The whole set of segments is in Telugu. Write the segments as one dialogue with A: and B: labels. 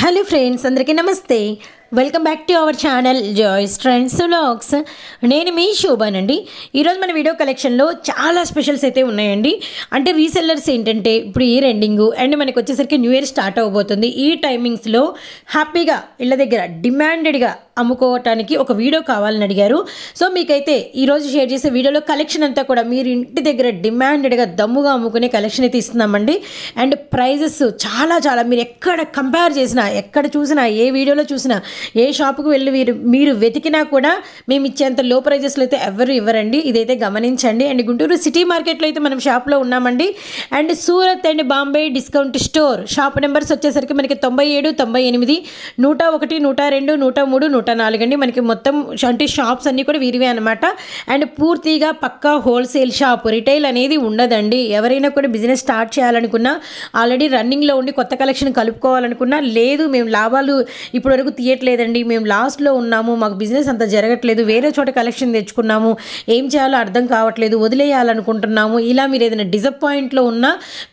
A: హలో ఫ్రెండ్స్, అందరికీ నమస్తే. Welcome back to our channel joys trends vlogs. నేను మీ శోభానండి. ఈరోజు మన వీడియో కలెక్షన్లో చాలా స్పెషల్స్ అయితే ఉన్నాయండి. అంటే రీసెల్లర్స్ ఏంటంటే ఇప్పుడు ఇయర్ ఎండింగు అండ్ మనకి వచ్చేసరికి న్యూ ఇయర్ స్టార్ట్ అవబోతుంది. ఈ టైమింగ్స్లో హ్యాపీగా ఇళ్ళ దగ్గర డిమాండెడ్గా అమ్ముకోవటానికి ఒక వీడియో కావాలని అడిగారు. సో మీకైతే ఈరోజు షేర్ చేసే వీడియోలో కలెక్షన్ అంతా కూడా మీరు ఇంటి దగ్గర డిమాండెడ్గా దమ్ముగా అమ్ముకునే కలెక్షన్ అయితే ఇస్తున్నామండి. అండ్ ప్రైజెస్ చాలా మీరు ఎక్కడ కంపేర్ చేసినా, ఎక్కడ చూసినా, ఏ వీడియోలో చూసినా, ఏ షాపుకు వెళ్ళి మీరు వెతికినా కూడా మేము ఇచ్చేంత లో ప్రైజెస్లో అయితే ఎవరు ఇవ్వరండి. ఇదైతే గమనించండి. అండ్ గుంటూరు సిటీ మార్కెట్లో అయితే మనం షాప్లో ఉన్నామండి. And Surat and Bombay discount store shop numbers వచ్చేసరికి మనకి 97, 98, 101, 102, 103, 104 అండి. మనకి మొత్తం అంటే షాప్స్ అన్నీ కూడా వీరివే అనమాట. అండ్ పూర్తిగా పక్కా హోల్సేల్ షాప్, రిటైల్ అనేది ఉండదండి. ఎవరైనా కూడా బిజినెస్ స్టార్ట్ చేయాలనుకున్నా, ఆల్రెడీ రన్నింగ్లో ఉండి కొత్త కలెక్షన్ కలుపుకోవాలనుకున్నా, లేదు మేము లాభాలు ఇప్పటివరకు తీయట్లేదండి, మేము లాస్ట్లో ఉన్నాము, మాకు బిజినెస్ అంత జరగట్లేదు, వేరే చోట కలెక్షన్ తెచ్చుకున్నాము, ఏం చేయాలో అర్థం కావట్లేదు, వదిలేయాలనుకుంటున్నాము, ఇలా మీరు ఏదైనా డిసప్పాయింట్లో ఉన్నా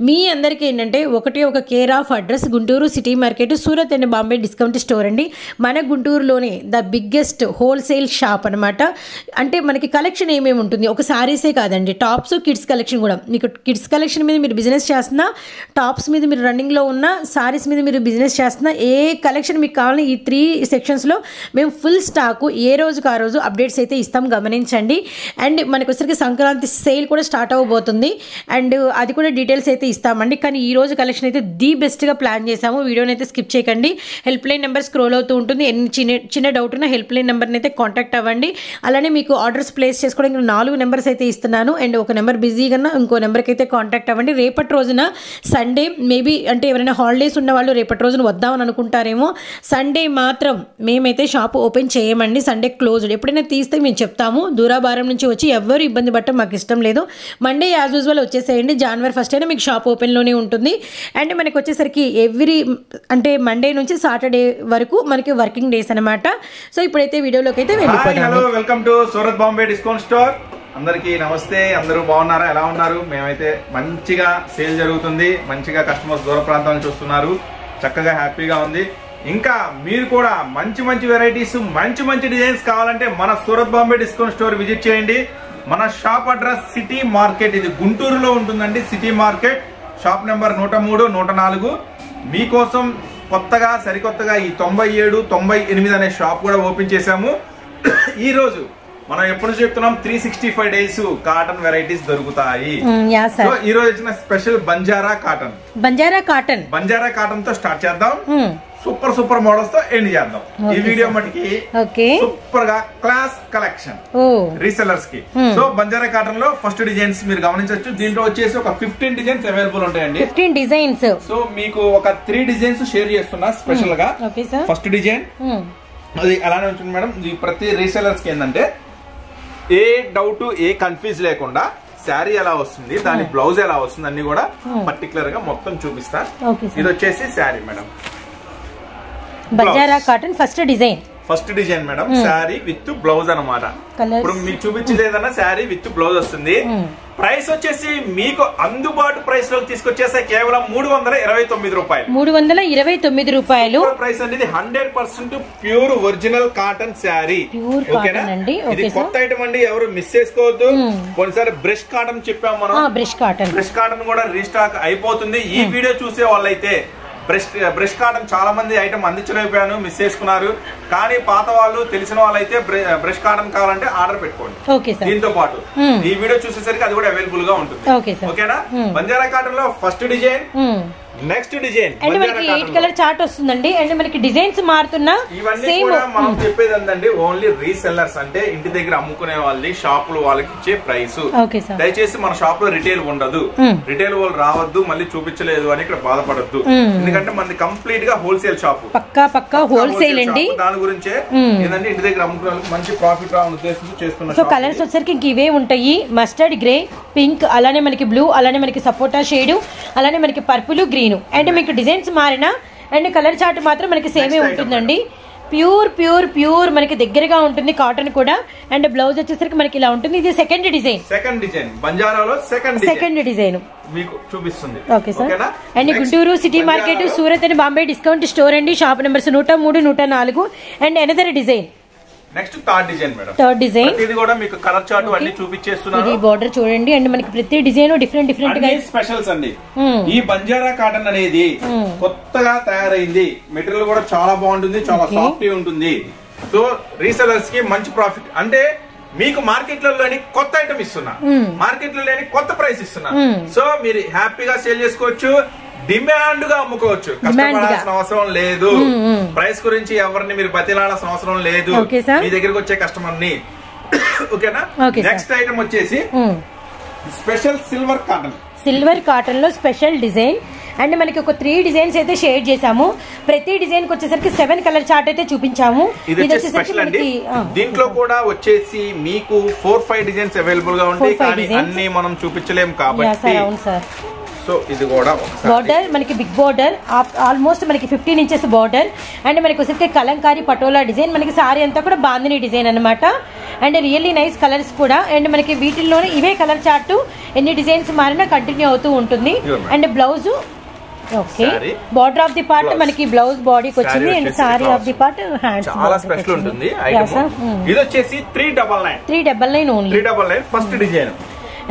A: మీ అందరికీ ఏంటంటే ఒక care of address Guntur city market, Surat and Bombay discount store అండి. మన గుంటూరులోనే ద బిగ్గెస్ట్ హోల్సేల్ షాప్ అనమాట. అంటే మనకి కలెక్షన్ ఏమేమి ఉంటుంది, ఒక శారీసే కాదండి, టాప్స్, కిడ్స్ కలెక్షన్ కూడా. మీకు కిడ్స్ కలెక్షన్ మీద మీరు బిజినెస్ చేస్తున్నా, టాప్స్ మీద మీరు రన్నింగ్లో ఉన్న, శారీస్ మీద మీరు బిజినెస్ చేస్తున్నా, ఏ కలెక్షన్ మీకు కావాలని ఈ 3 సెక్షన్స్లో మేము ఫుల్ స్టాకు ఏ రోజుకు ఆ రోజు అప్డేట్స్ అయితే ఇస్తాం, గమనించండి. అండ్ మనకు వచ్చరికి సంక్రాంతి సేల్ కూడా స్టార్ట్ అవ్వబోతుంది. అండ్ అది కూడా డీటెయిల్స్ అయితే ఇస్తామండి. కానీ ఈ రోజు కలెక్షన్ అయితే ది బెస్ట్గా ప్లాన్ చేసాము. వీడియోని అయితే స్కిప్ చేయకండి. హెల్ప్ లైన్ నెంబర్ స్క్రోల్ అవుతూ ఉంటుంది. ఎన్ని చిన్న డౌట్ ఉన్నా హెల్ప్ లైన్ నెంబర్ని అయితే కాంటాక్ట్ అవ్వండి. అలానే మీకు ఆర్డర్స్ ప్లేస్ చేసుకోవడానికి 4 నెంబర్స్ అయితే ఇస్తున్నాను. అండ్ ఒక నెంబర్ బిజీగా ఇంకో నెంబర్కి అయితే కాంటాక్ట్ అవ్వండి. రేపటి రోజున సండే మేబీ అంటే ఎవరైనా హాలిడేస్ ఉన్న వాళ్ళు రేపటి రోజున వద్దామని అనుకుంటారేమో. సండే మాత్రం మేమైతే షాప్ ఓపెన్ చేయమండి. Sunday closed. ఎప్పుడైనా తీస్తే మేము చెప్తాము. దూరాభారం నుంచి వచ్చి ఎవరు ఇబ్బంది పట్టడం మాకు ఇష్టం లేదు. మండే యాజ్ యూజువల్ వచ్చేసేయండి. January 1st అయినా మీకు షాప్ ఓపెన్లోనే ఉంటుంది. అండ్ మనకి వచ్చేసరికి అంటే మండే నుంచి సాటర్డే వరకు మనకి వర్కింగ్ డేస్ అనమాట. సో ఇప్పుడైతే వీడియోలోకి అయితే వెళ్ళిపోతాము.
B: Hello, welcome to Surat Bombay discount store. అందరికీ నమస్తే. అందరూ బాగున్నారా? ఎలా ఉన్నారు? మేమైతే మంచిగా సేల్ జరుగుతుంది, మంచిగా కస్టమర్స్ దూర ప్రాంతాలను చూస్తున్నారు, చక్కగా హ్యాపీగా ఉంది. ఇంకా మీరు కూడా మంచి వెరైటీస్, మంచి డిజైన్స్ కావాలంటే మన Surat Bombay discount store visit చేయండి. మన షాప్ అడ్రస్ సిటీ మార్కెట్, ఇది గుంటూరులో ఉంటుందండి. City market shop number 103, 104. మీకోసం కొత్తగా సరికొత్తగా ఈ 97, 98 అనే షాప్ కూడా ఓపెన్ చేశాము. ఈ రోజు మనం ఎప్పుడు చెప్తున్నాం, 365 డేస్ కాటన్ వెరైటీస్ దొరుకుతాయి. ఈ రోజు వచ్చిన స్పెషల్ బంజారా కాటన్ తో స్టార్ట్ చేద్దాం. సూపర్ మోడల్స్ తో ఎండ్ చేద్దాం. ఈ వీడియో మటుకి సూపర్ గా క్లాస్ కలెక్షన్ రీసెల్లర్స్ కి. సో బంజారా కాటన్ లో ఫస్ట్ డిజైన్స్ మీరు గమనించవచ్చు. దీంట్లో వచ్చేసి ఒక 15 డిజైన్స్ అవైలబుల్ ఉంటాయండి. 15 డిజైన్స్. సో మీకు ఒక 3 డిజైన్స్ షేర్ చేస్తున్నా స్పెషల్ గా. ఫస్ట్ డిజైన్ అది అలానే ఉంటుంది మేడం. ప్రతి రీసెల్లర్స్ కి ఏంటంటే ఏ డౌట్, ఏ కన్ఫ్యూజ్ లేకుండా శారీ ఎలా వస్తుంది, దాని బ్లౌజ్ ఎలా వస్తుంది అన్ని కూడా పర్టికులర్ గా మొత్తం చూపిస్తా. ఇది వచ్చేసి sari madam,
A: Banjara cotton first design
B: madam. Sari with blouse అనమాట. ఇప్పుడు మీకు చూపించేది ఏదన్నా శారీ విత్ బ్లౌజ్ వస్తుంది. ప్రైస్ వచ్చేసి మీకు అందుబాటు ప్రైస్ లోకి తీసుకొచ్చేసే కేవలం 329 రూపాయలు.
A: 329 రూపాయలు
B: ప్రైస్ అనేది 100% ప్యూర్ ఒరిజినల్ కాటన్ శారీ. ఓకేనా? ఇది కొత్త ఐటమ్ అండి, ఎవరు మిస్ చేసుకోవద్దు. కొన్నిసారి బ్రష్ కాటన్ చెప్పాము మనం. బ్రష్ కాటన్ కూడా రీస్టాక్ అయిపోతుంది. ఈ వీడియో చూసే వాళ్ళైతే బ్రష్ కాటన్ చాలా మంది ఐటమ్ అందించలేకపోయాను, మిస్ చేసుకున్నారు. కానీ పాత వాళ్ళు, తెలిసిన వాళ్ళైతే బ్రష్ కాటన్ కావాలంటే ఆర్డర్ పెట్టుకోండి. దీంతో పాటు ఈ వీడియో చూసేసరికి అది కూడా అవైలబుల్ గా ఉంటుంది. ఓకేనా? బంజారా కాటన్ లో ఫస్ట్ డిజైన్, నెక్స్ట్ డిజైన్
A: అంటే మనకి 8 కలర్ చార్ట్ వస్తుందండి. అండ్ మనకి డిజైన్స్ మారుతున్నా
B: ఇవన్నీ కూడా మనం చెప్పేది ఏంటంటే ఓన్లీ రీసెల్లర్స్, అంటే ఇంటి దగ్గర అమ్ముకునే వాళ్ళది, షాపులు వాళ్ళకి ఇచ్చే ప్రైస్. దయచేసి మన షాప్ లో రిటైల్ ఉండదు. రిటైల్ వాళ్ళు రావద్దు, మళ్ళీ చూపించలేదు అని ఇక్కడ బాధపడద్దు. ఎందుకంటే మనది కంప్లీట్ గా హోల్సేల్ షాప్,
A: పక్కా హోల్సేల్ అండి.
B: దాని గురించే ఏంటంటే ఇంటి దగ్గర అమ్ముకునే వాళ్ళకి మంచి ప్రాఫిట్ రావాలని ఉద్దేశంతో చేస్తున్నాం.
A: సో కలర్స్ వచ్చేసరికి ఇంక ఇవే ఉంటాయి. మస్టర్డ్ గ్రే, పింక్, అలానే మనకి బ్లూ, అలానే మనకి సపోటా షేడ్, అలానే మనకి పర్పుల్, గ్రీన్. అండ్ మీకు డిజైన్స్ మారినా అండ్ కలర్ చార్ట్ మాత్రం మనకి సేమే ఉంటుందండి. ప్యూర్ ప్యూర్ ప్యూర్ మనకి దగ్గరగా ఉంటుంది కాటన్ కూడా. అండ్ బ్లౌజ్ వచ్చేసరికి మనకి ఇలా ఉంటుంది. ఇది సెకండ్ డిజైన్
B: బంజారాలో
A: సెకండ్ డిజైన్
B: మీకు చూపిస్తుంది.
A: Okay sir. And Guntur city market, Surat and Bombay discount store అండి. Shop numbers 103, 104. And another design
B: next third design madam.
A: Third design
B: ఇది కూడా మీకు కలర్ చార్ట్ అన్ని చూపించేస్తున్నాను.
A: ఇది బోర్డర్ చూడండి. అండ్ మనకి ప్రతి డిజైన్ డిఫరెంట్ గా
B: స్పెషల్స్ అండి. ఈ బంజారా కాటన్ అనేది కొత్తగా తయారైంది. మెటీరియల్ కూడా చాలా బాగుంటుంది, చాలా సాఫ్ట్ ఉంటుంది. సో రీసెలర్స్ కి మంచి ప్రాఫిట్. అంటే మీకు మార్కెట్ లో లేని కొత్త ఐటమ్ ఇస్తున్నా, మార్కెట్ లో లేని కొత్త ప్రైస్ ఇస్తున్నా. సో మీరు హ్యాపీగా సేల్ చేసుకోవచ్చు, డిమాండ్ గా అమ్ముకోవచ్చు. కష్టపడాల్సిన అవసరం లేదు. ప్రైస్ గురించి ఎవరిని మీరు బతిలాడాల్సిన అవసరం లేదు. మీ దగ్గరకు వచ్చే కస్టమర్ ని. ఓకేనా. నెక్స్ట్ ఐటమ్ వచ్చేసి స్పెషల్ సిల్వర్ కాటన్ లో స్పెషల్ డిజైన్. అండ్ మనకి ఒక 3 డిజైన్స్ అయితే షేడ్ చేసాము. ప్రతి డిజైన్ కి వచ్చేసరికి 7 కలర్ చార్ట్ అయితే చూపించాము. దీంట్లో కూడా వచ్చేసి మీకు 4-5 డిజైన్స్ అవైలబుల్ గా ఉంటాయి, కానీ అన్ని మనం చూపించలేము కాబట్టి. సో ఇది కూడా బార్డర్ మనకి బిగ్ బార్డర్, ఆల్మోస్ట్ మనకి 15 ఇంచెస్ బార్డర్. అండ్ మనకి వచ్చేసరికి కలంకారీ పటోలా డిజైన్. మనకి సారీ అంతా కూడా బాందిని డిజైన్ అనమాట. అండ్ రియల్లీ నైస్ కలర్స్ కూడా. అండ్ మనకి వీటిల్లోనే ఇవే కలర్ చార్ట్ ఎన్ని డిజైన్స్ మారినా కంటిన్యూ అవుతూ ఉంటుంది. And blouse okay, border of the part మనకి బ్లౌజ్ బాడీకి వచ్చింది. And sorry of the part hands చాలా స్పెషల్ ఉంటుంది. ఇది వచ్చేసి 399
A: only.
B: 399 first design.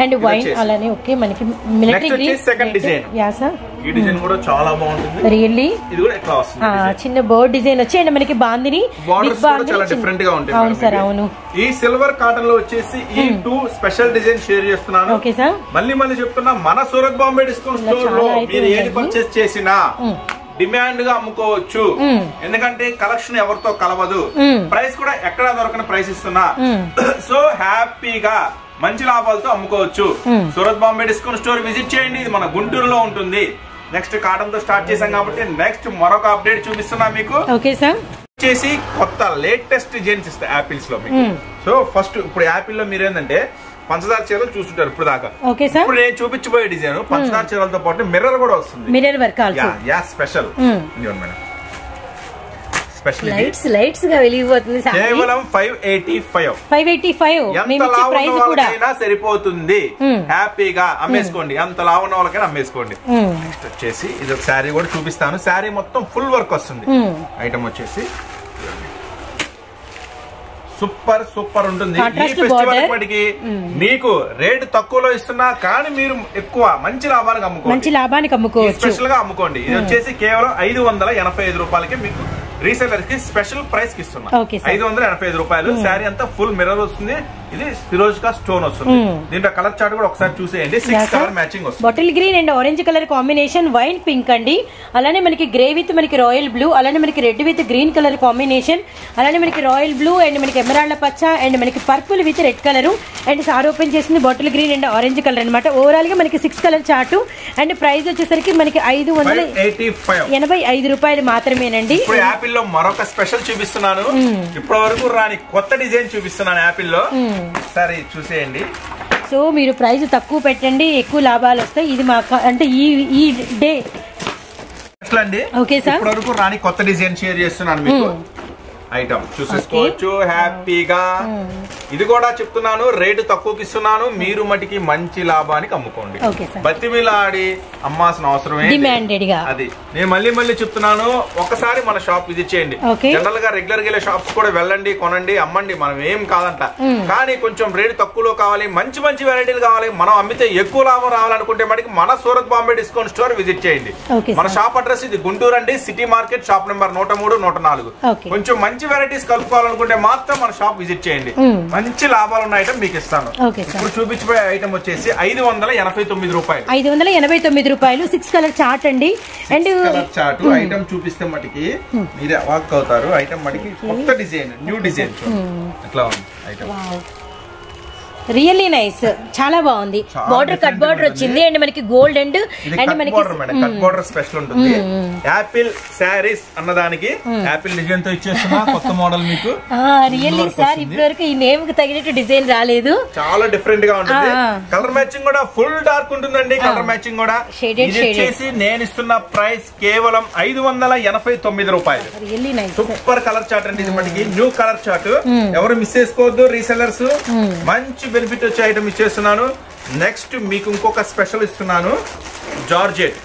A: And wine అలానే ఓకే మనకి military green
B: second design. Yeah sir, ఈ డిజైన్ కూడా చాలా బాగుంటుంది.
A: రియల్లీ
B: ఇది కూడా ఎట్లా వస్తుంది,
A: చిన్న బర్డ్ డిజైన్ వచ్చి. అండ్ మనకి బాందిని
B: బోర్డర్స్ కూడా చాలా డిఫరెంట్ గా ఉంటాయి.
A: అవును సార్, అవును.
B: ఈ సిల్వర్ కాటన్ లో వచ్చేసి ఈ 2 స్పెషల్ డిజైన్ షేర్ చేస్తున్నాను.
A: Okay sir.
B: మళ్ళీ చెప్తున్నా, మన సూరత్ బాంబే డిస్కౌంట్ స్టోర్ లో మీరు ఏది పర్చేస్ చేసినా డిమాండ్ గా అమ్ముకోవచ్చు. ఎందుకంటే కలెక్షన్ ఎవరితో కలవదు, ప్రైస్ కూడా ఎక్కడా దొరకని ప్రైస్ ఇస్తున్నా. సో హ్యాపీగా మంచి లాభాలతో అమ్ముకోవచ్చు. Surat Bombay discount store visit చేయండి. ఇది మన గుంటూరులో ఉంటుంది. నెక్స్ట్ కాటన్ తో స్టార్ట్ చేసాం కాబట్టి నెక్స్ట్ మరొక అప్డేట్ చూపిస్తున్నా మీకు.
A: Okay sir.
B: వచ్చేసి కొత్త లేటెస్ట్ డిజైన్స్ ఇస్తాయి యాపిల్స్ లో మీకు. సో ఫస్ట్ ఇప్పుడు యాపిల్ లో మీరు ఏంటంటే పంచదార చీరలు చూస్తుంటారు ఇప్పుడు దాకా. ఇప్పుడు నేను చూపించబోయే డిజైన్ పంచదార చీరలతో పాటు మిర్రర్ కూడా వస్తుంది.
A: Mirror work also.
B: Yeah special madam.
A: Lights గా వెలిగిపోతుంది.
B: కేవలం 585. ఎంత సరిపోతుంది, హ్యాపీగా అమ్మేసుకోండి. ఎంత లావు ఉన్న వాళ్ళకైనా అమ్మేసుకోండి. నెక్స్ట్ వచ్చేసి ఇది ఒక శారీ కూడా చూపిస్తాను. శారీ మొత్తం ఫుల్ వర్క్ వస్తుంది. ఐటమ్ వచ్చేసి సూపర్ ఉంటుంది. ఈ ఫెస్టివల్ ఇప్పటికి మీకు రేట్ తక్కువలో ఇస్తున్నా, కానీ మీరు ఎక్కువ మంచి లాభానికి అమ్ముకోవచ్చు. స్పెషల్ గా అమ్ముకోండి. ఇది వచ్చేసి కేవలం 585 రూపాయలకి మీకు రీసెలర్ కి స్పెషల్ ప్రైస్ కి ఇస్తున్నా. 585 రూపాయలు. శారీ అంతా ఫుల్ మిర్రర్ వస్తుంది. ఇది ఫిరోజ్ కా స్టోన్ వస్తుంది. దీంట్లో కలర్ చార్ట్ కూడా ఒకసారి చూసేయండి. 6 కలర్ మ్యాచింగ్ వస్తుంది. Bottle green and orange colour combination, wine pink అండి. అలానే మనకి గ్రే విత్ మనకి రాయల్ బ్లూ, అలానే మనకి red with green colour combination, అలానే మనకి రాయల్ బ్లూ అండ్ మనకి ఎమరాల్డ్ పచ్చ అండ్ మనకి purple with red colour. And sari open చేసింది bottle green and orange colour అనమాట. ఓవరాల్ గా మనకి 6 కలర్ చార్ట్. అండ్ ప్రైస్ వచ్చేసరికి మనకి 585 రూపాయలు మాత్రమేనండి. యాపిల్ లో మరొక స్పెషల్ చూపిస్తున్నాను. ఇప్పటి వరకు రాని కొత్త డిజైన్ చూపిస్తున్నాను యాపిల్ లో. సరే చూసేయండి.
A: సో మీరు ప్రైస్ తక్కువ పెట్టండి, ఎక్కువ లాభాలు వస్తాయి. ఇది మా అంటే ఈ డే
B: అండి. ఓకే సార్, ఇప్పటి వరకు రాని కొత్త డిజైన్ షేర్ చేస్తున్నాను మీకు. ఐటమ్ చూసేసుకోవచ్చు హ్యాపీగా. ఇది కూడా చెప్తున్నాను, రేటు తక్కువకి ఇస్తున్నాను. మీరు మటుకి మంచి లాభానికి అమ్ముకోండి. బతిమిలాడి అమ్మాల్సిన అవసరమే అది. నేను మళ్ళీ చెప్తున్నాను, ఒకసారి మన షాప్ విజిట్ చేయండి. జనరల్ గా రెగ్యులర్ గా షాప్స్ కూడా వెళ్ళండి, కొనండి, అమ్మండి. మనం ఏం కాదంట, కానీ కొంచెం రేటు తక్కువలో కావాలి, మంచి వెరైటీలు కావాలి, మనం అమ్మితే ఎక్కువ లాభం రావాలనుకుంటే మటుకి మన Surat Bombay discount store visit చేయండి. మన షాప్ అడ్రస్ ఇది గుంటూరు అండి, సిటీ మార్కెట్, షాప్ నెంబర్ 103, 104. కొంచెం మంచి వెరైటీస్ కలుపుకోవాలనుకుంటే మాత్రం మన షాప్ విజిట్ చేయండి. మంచి లాభాలు ఉన్న ఐటమ్ మీకు ఇస్తాను. ఇప్పుడు చూపించబోయే ఐటమ్ వచ్చేసి 589 రూపాయలు.
A: 589 రూపాయలు. 6 కలర్ చార్ట్ అండి. అండ్
B: కలర్ చార్ట్ ఐటమ్ చూపిస్తే మటుకి మీరే వాక్ అవుతారు. ఐటమ్ మటుకి కొత్త డిజైన్, న్యూ డిజైన్. ఎట్లా ఉంది ఐటమ్?
A: రియల్లీ నైస్, చాలా బాగుంది. బార్డర్ కట్ బార్డర్ వచ్చింది అండ్ మనకి గోల్డ్ అండ్ మనకి
B: కట్ బార్డర్ స్పెషల్ ఉంటుంది. యాపిల్ శారీస్ అన్నదానికి యాపిల్ డిజైన్ తో ఇచ్చేస్తున్నా కొత్త మోడల్ మీకు.
A: రియల్లీ సార్ ఇప్పటి వరకు ఈ నేమ్ కి తగినట్టు డిజైన్ రాలేదు,
B: చాలా డిఫరెంట్ గా ఉంటుంది. కలర్ మ్యాచింగ్ కూడా ఫుల్ డార్క్ ఉంటుందండి. కలర్ మ్యాచింగ్ కూడా వచ్చేసి నేను ఇస్తున్న ప్రైస్ కేవలం 589 రూపాయలు. సూపర్ కలర్ చార్ట్ అండి. ఇది మనకి న్యూ కలర్ చార్ట్, ఎవరు మిస్ చేసుకోవద్దు రీసెల్లర్స్. మంచి బెనిఫిట్ వచ్చే ఐటమ్ ఇచ్చేస్తున్నాను. నెక్స్ట్ మీకు ఇంకొక స్పెషల్ ఇస్తున్నాను, జార్జెట్.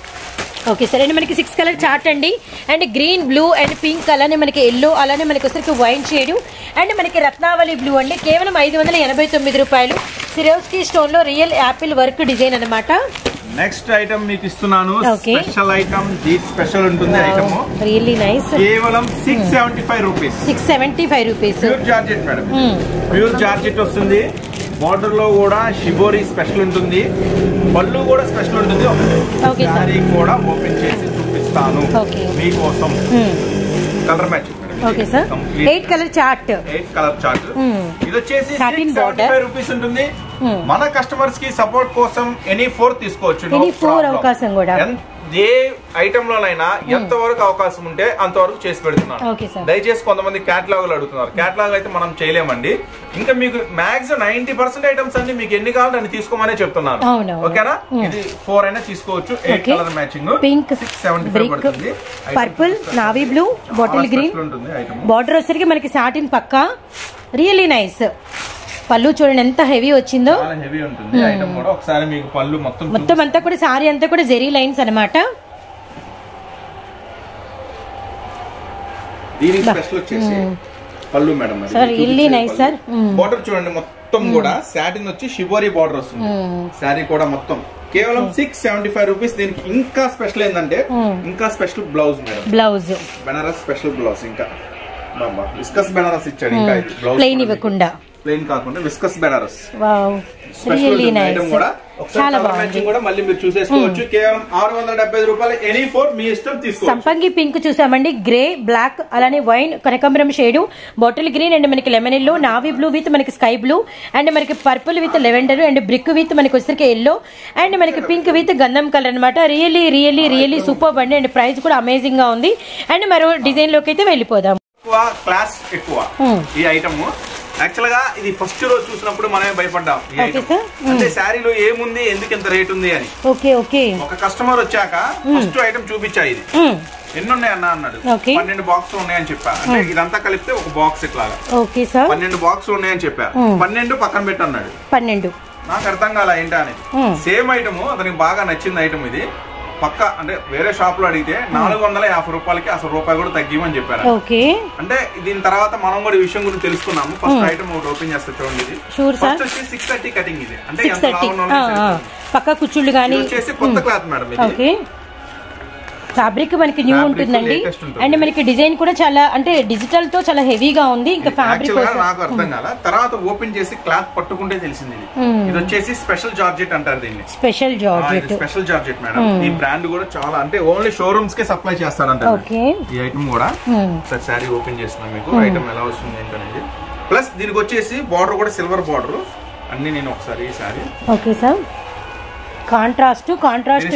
A: ఓకే సార్ అండి, మనకి 6 కలర్ చార్ట్ అండి. And green, blue and pink, అలానే మనకి ఎల్లో, అలానే మనకి వచ్చరికి వైన్ షేడ్ అండ్ మనకి రత్నావళి బ్లూ అండి. కేవలం 589 రూపాయలు. సిరోస్కీ స్టోన్ లో రియల్ యాపిల్ వర్క్ డిజైన్ అనమాట.
B: నెక్స్ట్ ఐటమ్ మీకు ఇస్తున్నాను, స్పెషల్ ఐటమ్. దీని స్పెషల్ ఉంటుంది ఐటమ్,
A: రియల్లీ నైస్.
B: కేవలం 675 rupees.
A: 675 rupees.
B: Pure georgette madam, pure georgette వస్తుంది. బార్డర్ లో కూడా షిబోరి స్పెషల్ ఉంటుంది, పళ్ళు కూడా స్పెషల్ ఉంటుంది. సారీ కూడా ఓపెన్ చేసి చూపిస్తాను మీకోసం. Colour matching.
A: Okay sir, 8 colour chart.
B: 8 colour chart. ఇది వచ్చేసి 675 రూపీస్ ఉంటుంది. మన కస్టమర్స్ కి సపోర్ట్ కోసం ఎనీ 4 తీసుకోవచ్చు.
A: ఎనీ 4 అవకాశం కూడా.
B: ఏ ఐటమ్ లోనైనా ఎంత వరకు అవకాశం ఉంటే అంతవరకు చేసి పెడుతున్నాను. దయచేసి కొంతమంది క్యాటలాగ్ అడుగుతున్నారు. క్యాటలాగ్ అయితే మనం చేయలేమండి. ఇంకా మీకు మాక్సిమం 90% ఐటమ్స్ అన్ని మీకు ఎన్ని కావాలంటే అన్ని తీసుకోమనే చెప్తున్నాను. ఓకేనా? ఇది 4 అయినా తీసుకోవచ్చు. 8 కలర్ మ్యాచింగ్.
A: పింక్,
B: 675 పడుతుంది.
A: Purple, navy blue, bottle green. Border వచ్చేసరికి మనకి సాటిన్ పక్కా. Really nice. పళ్ళు చూడండి ఎంత హెవీ వచ్చిందో.
B: హెవీ ఉంటుంది ఐటమ్ కూడా. ఒకసారి మీకు పళ్ళు మొత్తం
A: అంతా కూడా సారీ అంతా కూడా జెరీ లైన్స్ అన్నమాట.
B: దీనికి స్పెషల్ వచ్చేసి పళ్ళు madam.
A: Sir really nice sir.
B: Border చూడండి మొత్తం కూడా సాటిన్ వచ్చి షిబోరి బార్డర్ వస్తుంది. సారీ కూడా మొత్తం కేవలం 675 రూపీస్. దీనికి ఇంకా స్పెషల్ ఏంటంటే ఇంకా special blouse madam.
A: Blouse
B: Banaras special blouse. ఇంకా విస్కస్ బెనారస్ ఇచ్చాడు. ఇంకా బ్లౌజ్
A: ప్లెయిన్ ఇవ్వకుండా,
B: ప్లెయిన్ కాకుండా viscose Banaras.
A: Wow, really nice. చాలా బాగుంది.
B: కూడా మళ్ళీ మీరు చూసేసుకోవచ్చు. కేవలం 670 రూపాయలు. ఎనీ 4 మీ ఇష్టం తీసుకోవచ్చు.
A: సంపంగి పింక్ చూసామండి, గ్రే, బ్లాక్, అలానే వైన్, కనకాంబరం షేడ్, బాటిల్ గ్రీన్ అండ్ మనకి lemon yellow, navy blue with మనకి స్కై బ్లూ అండ్ మనకి purple with lavender and brick with మనకి వచ్చరికి ఎల్లో అండ్ మనకి పింక్ విత్ గంధం కలర్ అనమాట. రియల్లీ రియల్లీ రియల్లీ సూపర్ అండి. అండ్ ప్రైస్ కూడా అమేజింగ్ గా ఉంది. అండ్ మరో డిజైన్ లోకి అయితే వెళ్ళిపోదాం.
B: క్లాస్ ఎక్కువ ఈ ఐటమ్. యాక్చువల్ గా ఇది ఫస్ట్ రోజు చూసినప్పుడు మనమే భయపడ్డాం. అంటే శారీలో ఏముంది, ఎందుకు ఎంత రేట్ ఉంది అని. ఒక కస్టమర్ వచ్చాక ఫస్ట్ ఐటమ్ చూపించా. ఇది ఎన్ని ఉన్నాయి అన్నాడు. 12 బాక్స్ ఉన్నాయని చెప్పా. అంటే ఇదంతా కలిపితే ఒక బాక్స్ ఇట్లాగా 12 బాక్స్ ఉన్నాయని చెప్పా. 12 పక్కన పెట్టి అన్నాడు.
A: 12
B: నాకు అర్థం కాల ఏంటా అనేది. సేమ్ ఐటమ్ అతనికి బాగా నచ్చింది ఐటమ్ ఇది. పక్క అంటే వేరే షాప్ లో అడిగితే 450 రూపాయలకి అసలు రూపాయి కూడా తగ్గిమని చెప్పారు. అంటే దీని తర్వాత మనం కూడా ఈ విషయం గురించి తెలుసుకున్నాము. ఫస్ట్ ఐటమ్ ఒకటి ఓపెన్ చేస్తే చూడండి. ఇది ఫస్ట్ వచ్చి 630 కటింగ్. ఇది అంటే
A: పక్క కుచ్చుళ్ళు గానీ
B: వచ్చేసి కొత్త క్లాత్ మేడం. ఇది
A: ఫ్యాబ్రిక్ మనకి న్యూ ఉంటుందండి. అండ్ మనకి డిజైన్ కూడా చాలా అంటే డిజిటల్ తో చాలా హెవీగా ఉంది. ఇంకా ఫ్యాబ్రిక్
B: నాకు అర్థం కాల. తర్వాత ఓపెన్ చేసి క్లాత్ పట్టుకుంటే తెలిసింది. ఇది వచ్చేసి స్పెషల్ జార్జెట్ అంటారు దీన్ని.
A: Special georgette.
B: Special georgette madam. ఈ బ్రాండ్ కూడా చాలా అంటే ఓన్లీ షోరూమ్స్ కే సప్లై చేస్తారంట ఈ ఐటమ్ కూడా. ఒకసారి శారీ ఓపెన్ చేస్తున్నాం మీకు ఐటమ్ ఎలా వస్తుంది ఏంటనేది. ప్లస్ దీనికి వచ్చేసి బార్డర్ కూడా సిల్వర్ బార్డర్. అన్ని నేను ఒకసారి ఈ శారీ.
A: Okay sir. కాంట్రాస్ట్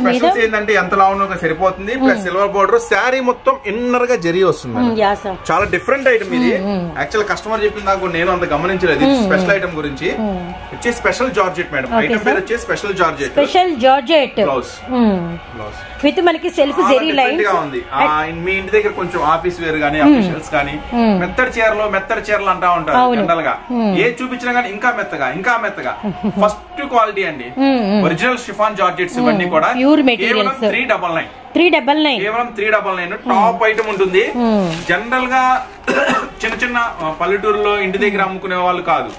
A: మీద
B: ఏంటంటే ఎంత లావుగా సరిపోతుంది. Plus silver border. శారీ మొత్తం ఇన్నర్ గా జరీ వస్తుంది. చాలా డిఫరెంట్ ఐటమ్ ఇది. యాక్చువల్ కస్టమర్ చెప్పిన నాకు నేను అంత గమనించలేదు స్పెషల్ ఐటమ్ గురించి. వచ్చి స్పెషల్ జార్జెట్ మేడం. ఐటమ్ పేరు వచ్చి special georgette.
A: Special georgette
B: blouse
A: with మనకి సెల్ఫ్ జరీ లైన్
B: గా ఉంది. మీ ఇంటి దగ్గర కొంచెం ఆఫీస్ వేర్ గానీ అఫీషియల్స్ గానీ మెత్తడి చీరలు అంటా ఉంటారు జనరల్ గా. ఏ చూపించినా గానీ ఇంకా మెత్తగా ఫస్ట్ క్వాలిటీ అండి. ఒరిజినల్ షిఫాన్ జార్జెట్స్ ఇవన్నీ కూడా
A: ప్యూర్ మెటీరియల్స్.
B: 399 కేవలం 399 టాప్ ఐటమ్ ఉంటుంది. జనరల్ గా చిన్న పల్లెటూరులో ఇంటి దగ్గర అమ్ముకునే వాళ్ళు కాదు.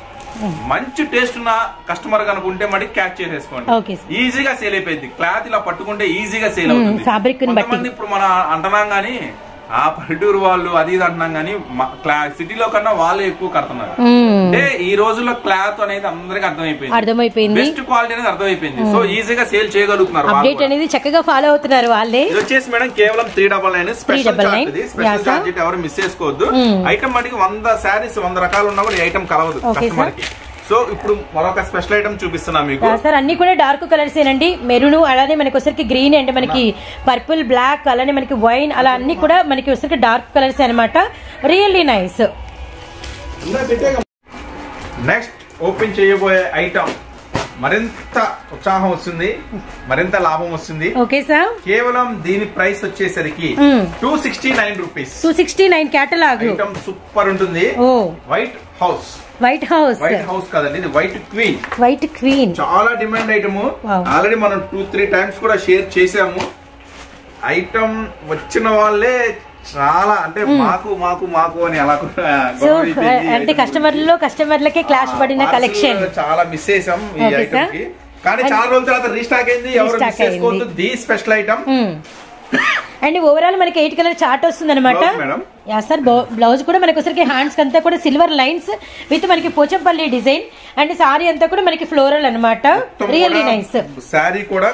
B: మంచి టేస్ట్ ఉన్న కస్టమర్ కనుకుంటే మరి క్యాచ్ చేసేసుకోండి. ఈజీగా సేల్ అయిపోయింది. క్లాత్ ఇలా పట్టుకుంటే ఈజీగా సేల్ అవుతుంది. కొంతమంది ఇప్పుడు మన అంటున్నాం గానీ ఆ పల్లెటూరు వాళ్ళు అది ఇది అంటున్నాం గానీ సిటీలో కన్నా వాళ్ళు ఎక్కువ కడుతున్నారు. అంటే ఈ రోజుల్లో క్లాత్ అనేది అందరికి అర్థమైపోయింది. బెస్ట్ క్వాలిటీ అనేది అర్థమైపోయింది. సో ఈజీగా సేల్ చేయగలుగుతున్నారు.
A: అప్డేట్ అనేది చక్కగా ఫాలో అవుతున్నారు వాళ్ళే.
B: ఇది వచ్చేసి మేడం కేవలం 399 స్పెషల్ చార్ట్. ఎవరు మిస్ చేసుకోవద్దు. ఐటమ్ మటుకు 100 శారీస్ 100 రకాలు ఉన్నా కూడా ఐటమ్ కలవదు కస్టమర్ కి. సో ఇప్పుడు మరొక స్పెషల్ ఐటమ్ చూపిస్తున్నా మీకు
A: సార్. అన్ని కూడా డార్క్ కలర్స్ ఏనండి. మెరూన్, అలానే మనకి వచ్చరికి గ్రీన్ అండ్ మనకి పర్పుల్, బ్లాక్, అలానే మనకి వైన్, అలా అన్ని కూడా మనకి వచ్చరికి డార్క్ కలర్స్ అనమాట. Really nice.
B: నెక్స్ట్ ఓపెన్ చేయబోయే ఐటమ్ మరింత ఉత్సాహం వస్తుంది, మరింత లాభం వస్తుంది.
A: Okay sir.
B: కేవలం దీని ప్రైస్ వచ్చేసరికి 269 రూపీస్.
A: 269 కేటలాగ్
B: ఐటమ్ సూపర్ ఉంటుంది. White house. వైట్ హౌస్ కాదండి, ఇది వైట్ క్వీన్. చాలా డిమాండ్ ఐటమ్. ఆల్రెడీ మనం 2-3 టైమ్స్ కూడా షేర్ చేసాము. ఐటమ్ వచ్చిన వాళ్ళే చాలా అంటే మాకు మాకు మాకు అని అలా
A: అంటే కస్టమర్లకే క్లాష్ పడిన కలెక్షన్
B: చాలా మిస్ చేసాం ఈ ఐటమ్ కి. కానీ చాలా రోజుల తర్వాత రీస్టాక్ అయింది. ఎవరు మిస్ చేసుకోవద్దు the special item.
A: And overall మనకి 8 కలర్ చార్ట్ వస్తుంది అనమాట. Yeah sir. బ్లౌజ్ కూడా మనకి వచ్చరికి హ్యాండ్స్ అంతా కూడా సిల్వర్ లైన్స్ విత్ మనకి పోచంపల్లి డిజైన్ అండ్ సారీ అంతా కూడా మనకి ఫ్లోరల్ అనమాట. Really nice.
B: సారీ కూడా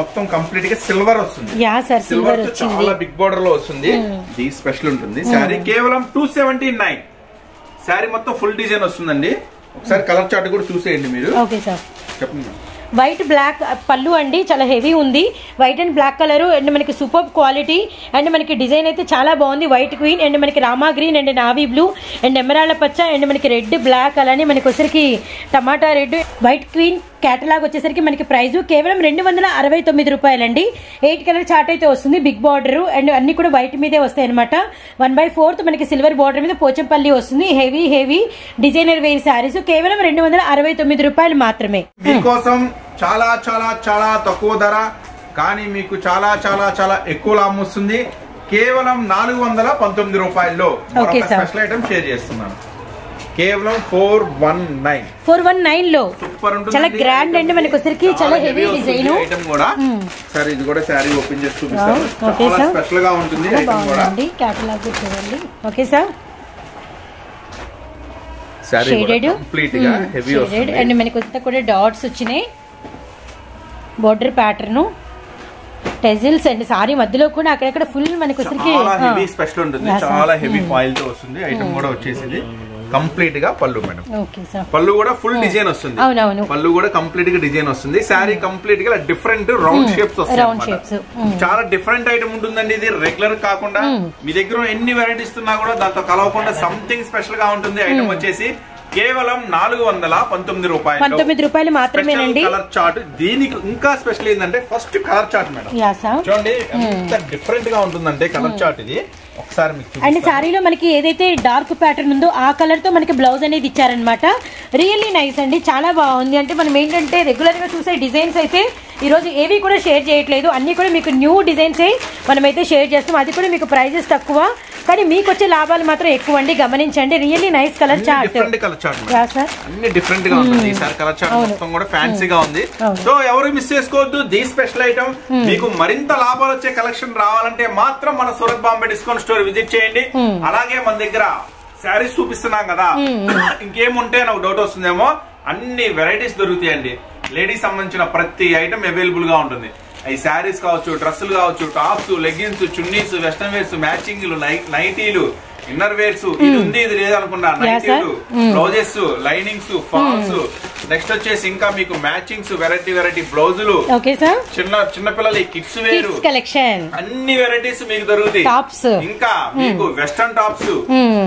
B: మొత్తం కంప్లీట్ గా సిల్వర్ వస్తుంది.
A: యా సార్, సిల్వర్ వచ్చింది.
B: చాలా బిగ్ బోర్డర్ లో వస్తుంది. ది స్పెషల్ ఉంటుంది. సారీ కేవలం 279. సారీ మొత్తం ఫుల్ డిజైన్ వస్తుందండి. ఒకసారి కలర్ చార్ట్ కూడా చూసేయండి మీరు.
A: Okay sir.
B: చెప్పండి.
A: వైట్ బ్లాక్ పళ్ళు అండి, చాలా హెవీ ఉంది. White and black colour and మనకి సూపర్ క్వాలిటీ అండ్ మనకి డిజైన్ అయితే చాలా బాగుంది. వైట్ క్వీన్ అండ్ మనకి Rama green and navy blue and emerald పచ్చ అండ్ మనకి రెడ్, బ్లాక్, అలానే మనకి వచ్చరికి tomato red. White queen catalogue వచ్చేసరికి మనకి ప్రైస్ కేవలం 269 రూపాయలండి. 8 కలర్ చార్ట్ అయితే వస్తుంది. బిగ్ బార్డర్ అండ్ అన్ని కూడా వైట్ మీదే వస్తాయి అనమాట. 1/4 మనకి సిల్వర్ బార్డర్ మీద పోచంపల్లి వస్తుంది. హెవీ డిజైనర్ వేర్ శారీస్ కేవలం 269 రూపాయలు మాత్రమే.
B: మీకోసం చాలా చాలా చాలా తక్కువ ధర, కానీ మీకు చాలా చాలా చాలా ఎక్కువ లాభం వస్తుంది. కేవలం 419 రూపాయల్లో స్పెషల్ ఐటమ్ షేర్ చేస్తున్నాను. కేవలం 419
A: లో సూపర్ ఉంటుంది. చాలా గ్రాండ్ అండి. మనకి వచ్చరికి చాలా హెవీ డిజైన్
B: ఐటమ్ కూడా. సరే ఇది కూడా సారీ ఓపెన్ చేసి చూపిస్తాను. చాలా స్పెషల్ గా ఉంటుంది ఐటమ్ కూడా.
A: కేటలాగ్ చూడండి. Okay sir.
B: సారీ కంప్లీట్ గా హెవీ వస్తుంది
A: అండ్ మనకి అంతా కూడా డాట్స్ వచ్చినాయి. బోర్డర్ ప్యాటర్న్, టెజిల్స్ అండ్ సారీ మధ్యలో కూడా అక్కడక్కడ ఫుల్ మనకి వచ్చరికి
B: హెవీ స్పెషల్ ఉంటుంది. చాలా హెవీ ఫాయిల్ తో వస్తుంది. ఐటమ్ కూడా వచ్చేసింది. కంప్లీట్ గా పళ్ళు మేడం. పళ్ళు కూడా ఫుల్ డిజైన్ వస్తుంది. పళ్ళు కూడా కంప్లీట్ గా డిజైన్ వస్తుంది. శారీ కంప్లీట్ గా డిఫరెంట్ రౌండ్ షేప్స్ వస్తాయి. చాలా డిఫరెంట్ ఐటమ్ ఉంటుందండి. ఇది రెగ్యులర్ కాకుండా మీ దగ్గర ఎన్ని వెరైటీస్ ఉన్నా కూడా దాంతో కలవకుండా సంథింగ్ స్పెషల్ గా ఉంటుంది. ఐటమ్ వచ్చేసి కేవలం 419 రూపాయలు మాత్రమేనండి. Colour chart. దీనికి ఇంకా స్పెషల్ ఏంటంటే ఫస్ట్ కలర్ చార్ట్ మేడం. చూడండి ఎంత డిఫరెంట్ గా ఉంటుందంటే కలర్ చార్ట్ ఇది. ఒకసారి
A: అండ్ సారీలో మనకి ఏదైతే డార్క్ ప్యాటర్న్ ఉందో ఆ కలర్ తో మనకి బ్లౌజ్ అనేది ఇచ్చారనమాట. రియల్లీ నైస్ అండి. చాలా బాగుంది. అంటే మనం ఏంటంటే రెగ్యులర్ గా చూసే డిజైన్స్ అయితే ఈ రోజు ఏవి కూడా షేర్ చేయట్లేదు. అన్ని కూడా మీకు న్యూ డిజైన్స్ మనమైతే షేర్ చేస్తాం. అది కూడా మీకు ప్రైజెస్ తక్కువ, కానీ మీకు వచ్చే లాభాలు మాత్రం ఎక్కువ అండి. గమనించండి. Really nice colour chart.
B: అన్ని డిఫరెంట్ గా ఉంటుంది. ఈసారి కలర్ చార్ట్ మొత్తం కూడా ఫ్యాన్సీగా ఉంది. సో ఎవరు మిస్ చేసుకోవద్దు. The special item. మీకు మరింత లాభాలు వచ్చే కలెక్షన్ రావాలంటే మాత్రం మన Surat Bombay discount store visit చేయండి. అలాగే మన దగ్గర శారీస్ చూపిస్తున్నాం కదా, ఇంకేముంటే నాకు డౌట్ వస్తుందేమో. అన్ని వెరైటీస్ దొరుకుతాయండి. లేడీస్ సంబంధించిన ప్రతి ఐటమ్ అవైలబుల్ గా ఉంటుంది. ఈ శారీస్ కావచ్చు, డ్రెస్సులు కావచ్చు, tops, leggings, chunnis, western wears, మ్యాచింగ్లు, నైటీలు, ఇన్నర్ వేర్స్, ఇది ఉంది ఇది లేదనుకున్నా, నైటీలు, బ్లౌజెస్, లైనింగ్స్, ఫాల్స్, నెక్స్ట్ వచ్చేసి ఇంకా మీకు మ్యాచింగ్స్, వెరైటీ బ్లౌజులు, చిన్న పిల్లల కిడ్స్ వేరు కలెక్షన్, అన్ని వెరైటీస్ మీకు దొరుకుతాయి. ఇంకా మీకు వెస్టర్న్ టాప్స్,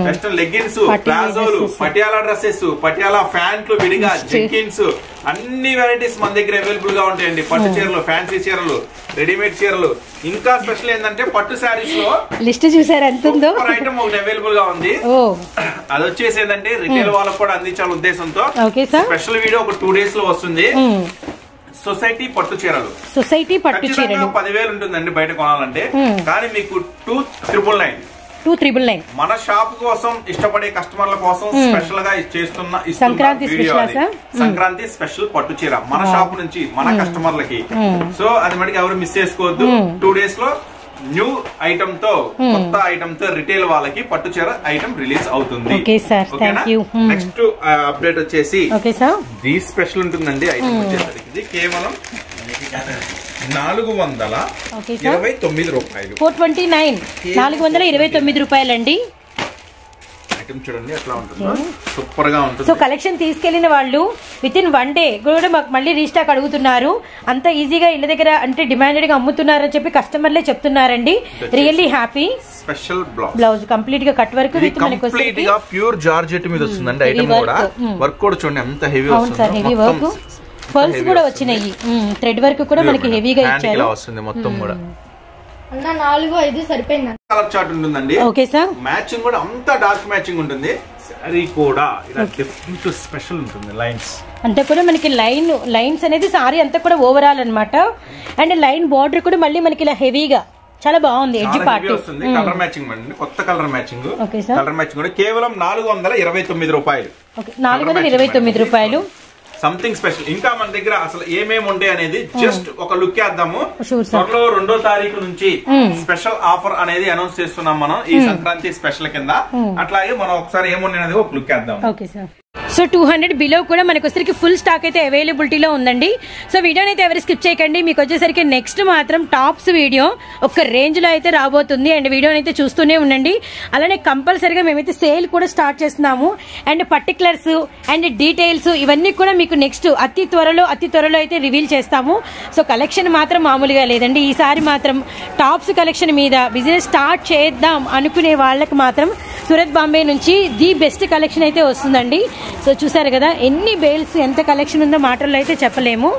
B: వెస్టర్న్ లెగ్గిన్స్, ప్లాజోలు, పటియాలా డ్రెస్సెస్, పటియాలా ప్యాంట్లు విడిగా, జెగ్గిన్స్, అన్ని వెరైటీస్ మన దగ్గర అవైలబుల్ గా ఉంటాయండి. పట్టు చీరలు, ఫ్యాన్సీ చీరలు, రెడీమేడ్ చీరలు. ఇంకా స్పెషల్ ఏంటంటే పట్టు శారీస్ లో
A: లిస్ట్ చూసారు ఎంత ఉందో
B: ఐటమ్ ఒకటి అవైలబుల్ గా ఉంది. అది వచ్చేసి ఏంటంటే రిటైల్ వాళ్ళకు కూడా అందించాల ఉద్దేశంతో స్పెషల్ వీడియో ఒక 2 days లో వస్తుంది. సొసైటీ పట్టు చీరలు. 10,000 ఉంటుందండి బయట కొనాలంటే, కానీ మీకు 2,999 మన షాప్ కోసం ఇష్టపడే కస్టమర్ల కోసం స్పెషల్ గా చేస్తున్న సంక్రాంతి స్పెషల్ పట్టు చీర మన షాప్ నుంచి మన కస్టమర్లకి. సో అది మటుకు ఎవరు మిస్ చేసుకోవద్దు. 2 days లో న్యూ ఐటమ్ తో, కొత్త ఐటమ్ తో రిటైల్ వాళ్ళకి పట్టు చీర ఐటమ్ రిలీజ్ అవుతుంది. నెక్స్ట్ అప్డేట్ వచ్చేసి ది స్పెషల్ ఉంటుందండి. ఐటమ్ వచ్చేసరికి ఇది కేవలం 429 రూపాయలు.
A: 429 429 రూపాయలండి.
B: ఐటమ్ చూడండి ఎట్లా ఉంటుందో, సూపర్ గా ఉంటుంది.
A: సో కలెక్షన్ తీసుకెళ్లిన వాళ్ళు విత్ ఇన్ 1 డే కూడా మాకు మళ్ళీ రీస్టాక్ అడుగుతున్నారు. అంత ఈజీగా ఇళ్ళ దగ్గర అంటే డిమాండెడ్ గా అమ్ముతున్నారని చెప్పి కస్టమర్లే చెప్తున్నారండి. Really happy.
B: Special
A: blouse complete గా కట్ వర్క్ విత్ మనకి
B: కంప్లీట్ గా ప్యూర్ జార్జెట్ మీద వస్తుందండి. ఐటమ్ కూడా వర్క్ కూడా చూడండి ఎంత హెవీ వస్తుంది.
A: హెవీ వర్క్, పర్ల్స్ కూడా వచ్చినాయి. థ్రెడ్ వర్క్ కూడా మనకి హెవీగా ఇచ్చారు.
B: వస్తుంది మొత్తం కూడా.
C: 4-5 సరిపోయింది.
B: కలర్ చార్ట్ ఉంటుందండి.
A: Okay sir.
B: మ్యాచింగ్ కూడా అంతా డార్క్ మ్యాచింగ్ ఉంటుంది. సారీ కూడా ఇలా డిఫరెంట్ స్పెషల్ ఉంటుంది. లైన్స్
A: అంతా కూడా మనకి లైన్స్ అనేది సారీ అంతా కూడా ఓవరాల్ అన్నమాట. అండ్ లైన్ బార్డర్ కూడా మళ్ళీ మనకి ఇలా హెవీగా చాలా బాగుంది. ఎడ్జ్ పార్ట్
B: వస్తుంది. కలర్ మ్యాచింగ్ అండి, కొత్త colour matching.
A: Okay sir.
B: Colour matching కూడా కేవలం 429 రూపాయలు.
A: ఓకే, 429 రూపాయలు.
B: Something special. ఇంకా మన దగ్గర అసలు ఏమేమి ఉంటాయి అనేది జస్ట్ ఒక లుక్ వేద్దాము. త్వరలో 2వ తారీఖు నుంచి స్పెషల్ ఆఫర్ అనేది అనౌన్స్ చేస్తున్నాం మనం ఈ సంక్రాంతి స్పెషల్ కింద. అట్లాగే మనం ఒకసారి ఏముంది అనేది ఒక లుక్ వేద్దాం.
A: Okay sir. సో 200 బిలో కూడా మనకు వచ్చేసరికి ఫుల్ స్టాక్ అయితే అవైలబిలిటీలో ఉందండి. సో వీడియోని అయితే ఎవరు స్కిప్ చేయకండి. మీకు వచ్చేసరికి నెక్స్ట్ మాత్రం టాప్స్ వీడియో ఒక రేంజ్లో అయితే రాబోతుంది. అండ్ వీడియోని అయితే చూస్తూనే ఉండండి. అలానే కంపల్సరీగా మేమైతే సేల్ కూడా స్టార్ట్ చేస్తున్నాము. అండ్ పర్టికులర్స్ అండ్ డీటెయిల్స్ ఇవన్నీ కూడా మీకు నెక్స్ట్ అతి త్వరలో అయితే రివీల్ చేస్తాము. సో కలెక్షన్ మాత్రం మామూలుగా లేదండి. ఈసారి మాత్రం టాప్స్ కలెక్షన్ మీద బిజినెస్ స్టార్ట్ చేద్దాం అనుకునే వాళ్ళకి మాత్రం సూరత్ బాంబే నుంచి ది బెస్ట్ కలెక్షన్ అయితే వస్తుందండి. సో చూసారు కదా ఎన్ని బేల్స్ ఎంత కలెక్షన్ ఉందో మాటల్లో అయితే చెప్పలేము.